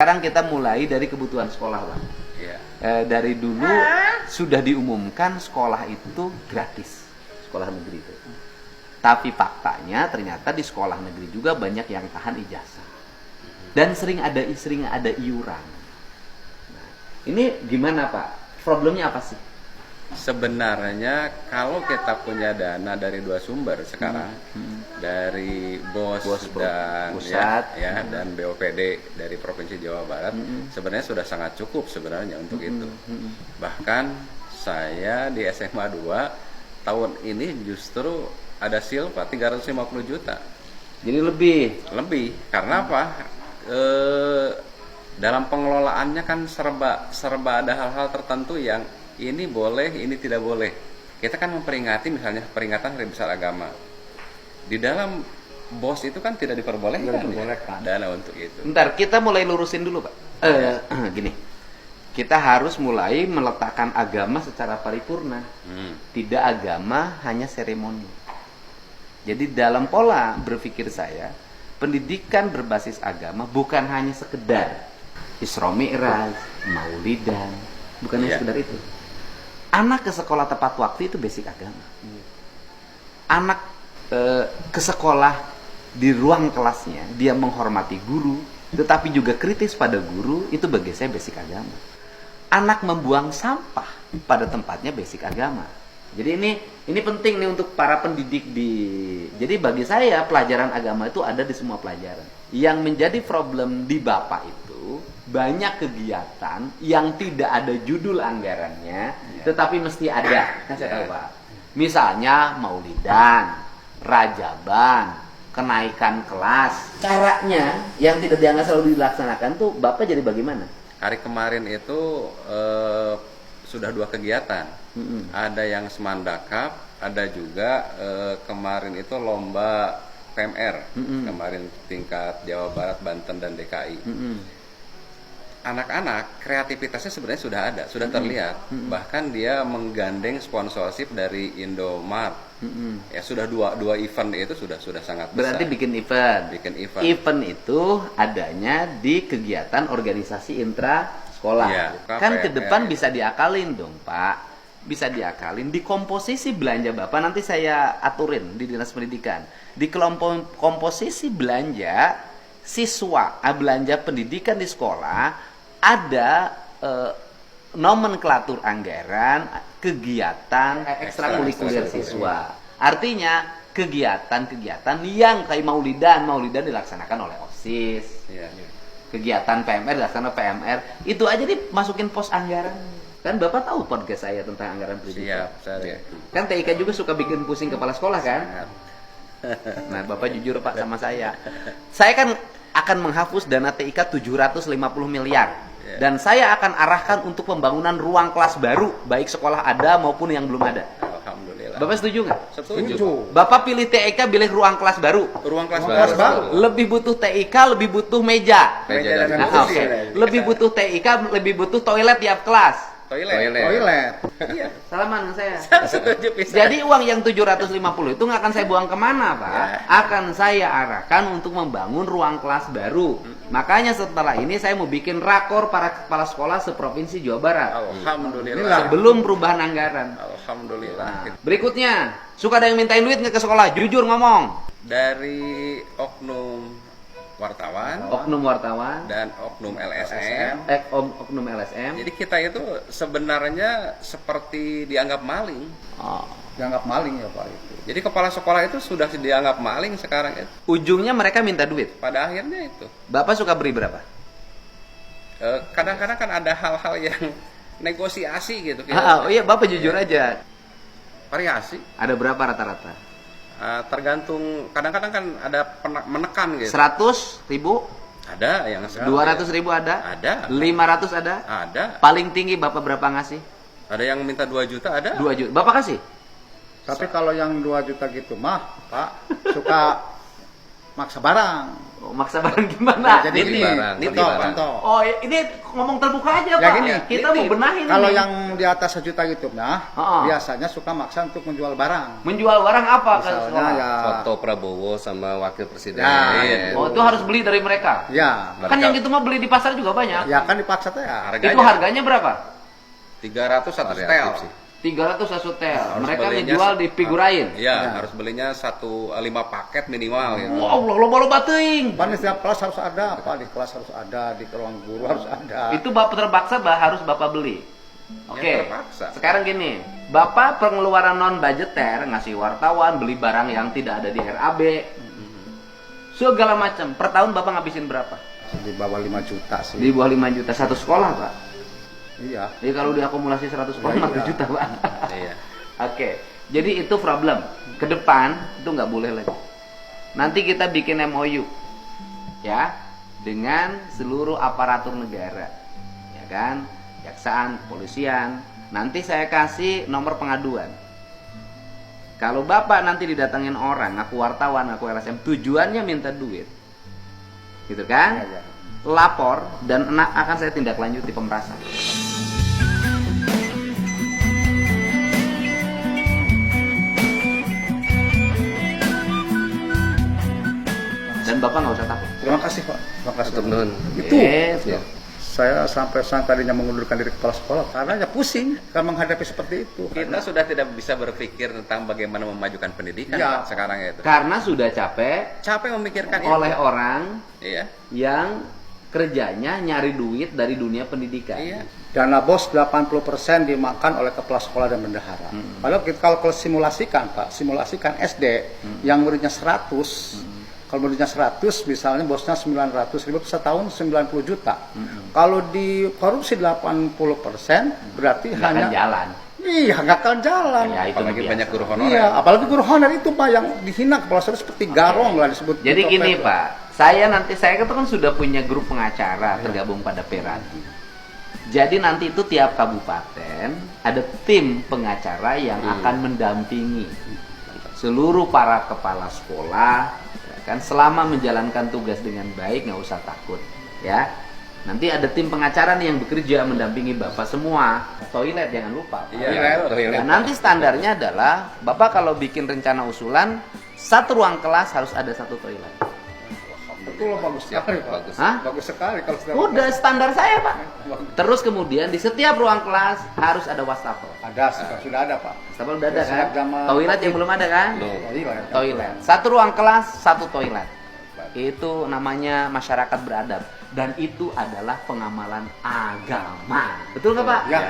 Sekarang kita mulai dari kebutuhan sekolah, Pak. Iya. Dari dulu sudah diumumkan sekolah itu gratis, sekolah negeri itu. Tapi faktanya ternyata di sekolah negeri juga banyak yang tahan ijazah. Dan sering ada iuran. Nah, ini gimana, Pak? Problemnya apa sih? Sebenarnya kalau kita punya dana dari dua sumber sekarang, dari BOS dan pusat, dan BOPD dari Provinsi Jawa Barat, sebenarnya sudah sangat cukup sebenarnya untuk itu. Bahkan saya di SMA 2 tahun ini justru ada silpa 350 juta. Jadi lebih. Karena apa? Dalam pengelolaannya kan serba ada hal-hal tertentu yang ini boleh, ini tidak boleh. Kita kan memperingati misalnya peringatan Hari Besar Agama. Di dalam BOS itu kan tidak diperbolehkan dana untuk itu. Bentar, kita mulai lurusin dulu, Pak. Gini, kita harus mulai meletakkan agama secara paripurna. Tidak agama hanya seremoni. Jadi dalam pola berpikir saya, pendidikan berbasis agama bukan hanya sekedar Isra Mi'raj, Maulidan, bukan hanya sekedar itu. Anak ke sekolah tepat waktu itu basic agama. Anak ke sekolah di ruang kelasnya, dia menghormati guru, tetapi juga kritis pada guru, itu bagi saya basic agama. Anak membuang sampah pada tempatnya basic agama. Jadi ini penting nih untuk para pendidik Jadi bagi saya pelajaran agama itu ada di semua pelajaran. Yang menjadi problem di Bapak itu banyak kegiatan yang tidak ada judul anggarannya, tetapi mesti ada. Kan saya tahu, Pak. Misalnya Maulidan, Rajaban, kenaikan kelas. Caranya yang tidak dianggap selalu dilaksanakan tuh Bapak jadi bagaimana? Hari kemarin itu sudah 2 kegiatan. Ada yang semandakap, ada juga kemarin itu lomba PMR. Kemarin tingkat Jawa Barat, Banten dan DKI. Anak-anak kreativitasnya sebenarnya sudah ada, sudah terlihat. Bahkan dia menggandeng sponsorship dari Indomart. Ya sudah dua event itu sudah sangat besar. Berarti bikin event. Event itu adanya di kegiatan organisasi intra sekolah. Ya, kan ke depan bisa diakalin dong, Pak. Bisa diakalin di komposisi belanja Bapak, nanti saya aturin di Dinas Pendidikan. Di kelompok komposisi belanja siswa, belanja pendidikan di sekolah ada nomenklatur anggaran kegiatan ekstrakurikuler siswa. Artinya kegiatan-kegiatan yang kayak Maulidan dilaksanakan oleh OSIS. Kegiatan PMR dilaksanakan PMR. Itu aja dimasukin pos anggaran. Kan Bapak tahu podcast saya tentang anggaran pendidikan. Kan TIK juga suka bikin pusing kepala sekolah kan? Nah, Bapak jujur Pak sama saya. Saya kan akan menghapus dana TIK 750 miliar. Dan saya akan arahkan untuk pembangunan ruang kelas baru, baik sekolah ada maupun yang belum ada. Alhamdulillah. Bapak setuju nggak? Setuju. Bapak pilih TIK, pilih ruang kelas baru. Ruang kelas baru. Lebih butuh TIK, lebih butuh meja. Lebih butuh TIK, lebih butuh toilet tiap kelas. Toilet. Iya, salaman saya. Setuju pisan. Jadi uang yang 750 itu nggak akan saya buang kemana, Pak? Akan saya arahkan untuk membangun ruang kelas baru. Makanya setelah ini saya mau bikin rakor para kepala sekolah seprovinsi Jawa Barat. Alhamdulillah. Sebelum perubahan anggaran. Alhamdulillah. Berikutnya, suka ada yang mintain duit nggak ke sekolah? Jujur ngomong. Dari oknum wartawan dan oknum LSM. Oknum LSM. Jadi kita itu sebenarnya seperti dianggap maling. Dianggap maling ya Pak itu. Jadi kepala sekolah itu sudah dianggap maling sekarang itu. Ujungnya mereka minta duit. Pada akhirnya itu. Bapak suka beri berapa? Kadang-kadang kan ada hal-hal yang negosiasi gitu. Iya, Bapak jujur aja. Variasi. Ada berapa rata-rata? Tergantung, kadang-kadang kan ada menekan gitu. 100 ribu? Ada yang 200 ribu ada? Ada. 500 ada? Ada. Paling tinggi Bapak berapa ngasih? Ada yang minta 2 juta ada. 2 juta. Bapak kasih? Tapi kalau yang 2 juta gitu mah, Pak, suka maksa barang. Oh, maksa barang gimana? Jadi Nitip ini, barang, nitip contoh, barang. contoh. Oh, ini ngomong terbuka aja, Ya, Pak. gini, Kita mau nitip. benahin Kalau ini. yang di atas 1 juta YouTube-nya, Oh. biasanya suka maksa untuk menjual barang. Menjual barang apa ke Misalnya sekolah? ya, Foto Prabowo sama wakil presiden. Ya, Oh, itu harus beli dari mereka. ya, Kan yang itu mah beli di pasar juga banyak. ya kan dipaksa tuh ya. Harganya Itu harganya berapa? 300 satu setel. ya. Sih. 300 setel. Harus Mereka belinya ngejual di figurain. Iya, Ya. harus belinya 5 paket minimal gitu. Wow, loba-loba teuing. Kan di setiap kelas harus ada, Pak. Di kelas harus ada, di ruang guru harus ada. Itu Bapak terpaksa harus Bapak beli. Oke. terpaksa. Sekarang gini, Bapak pengeluaran non budgeter ngasih wartawan beli barang yang tidak ada di RAB. Segala macam. Per tahun Bapak ngabisin berapa? Di bawah 5 juta sih. Di bawah 5 juta satu sekolah, Pak. Iya. Jadi kalau diakumulasi 100 sekolah Ya, 1 iya. juta, Pak. Iya. Oke. Jadi itu problem. Ke depan itu nggak boleh lagi. Nanti kita bikin MOU. Ya, dengan seluruh aparatur negara. Ya kan? Kejaksaan, kepolisian. Nanti saya kasih nomor pengaduan. Kalau Bapak nanti didatengin orang, ngaku wartawan, ngaku LSM, tujuannya minta duit. Gitu kan? Iya, iya. Lapor dan akan saya tindak lanjuti pemerasan. Dan Bapak nggak usah takut. Terima kasih, Pak. Terima kasih. Teman. Itu. Yes, Ya. Saya sampai tadinya mengundurkan diri kepala sekolah karena ya pusing kalau menghadapi seperti itu. Kita sudah tidak bisa berpikir tentang bagaimana memajukan pendidikan Ya. Pak, sekarang itu. Karena sudah capek Capek memikirkan oleh itu. orang Iya. yang kerjanya nyari duit dari dunia pendidikan. Iya. Dana BOS 80% dimakan oleh kepala sekolah dan bendahara. Padahal kalau simulasikan, Pak, simulasikan SD yang muridnya 100, kalau muridnya 100, misalnya bosnya 900 ribu, setahun 90 juta. Kalau di korupsi 80%, berarti Nggak akan hanya jalan. iya nggak akan jalan. Ya, itu Apalagi biasa. banyak guru honorer. Iya, apalagi guru honor itu Pak yang dihina kepala sekolah seperti garong lah disebut. Jadi di gini Topet. Pak, saya kan sudah punya grup pengacara tergabung pada Peradi. Jadi nanti itu tiap kabupaten ada tim pengacara yang akan mendampingi seluruh para kepala sekolah, ya kan, selama menjalankan tugas dengan baik, nggak usah takut, ya. Nanti ada tim pengacara nih yang bekerja mendampingi Bapak semua. Toilet jangan lupa, Pak. Iya, Nah, toilet. nanti standarnya adalah Bapak kalau bikin rencana usulan, satu ruang kelas harus ada satu toilet. Betul, bagus sekali, Pak. Bagus. Hah? Bagus sekali kalau sudah Udah standar saya, Pak. Terus kemudian di setiap ruang kelas harus ada wastafel. ada, sudah ada, Pak. Wastafel udah ada kan? Seragam sama- Toilet yang belum ada kan? Belum. Iya, Toilet. Satu ruang kelas, satu toilet. Itu namanya masyarakat beradab. Dan itu adalah pengamalan agama. Betul nggak, Pak? Ya.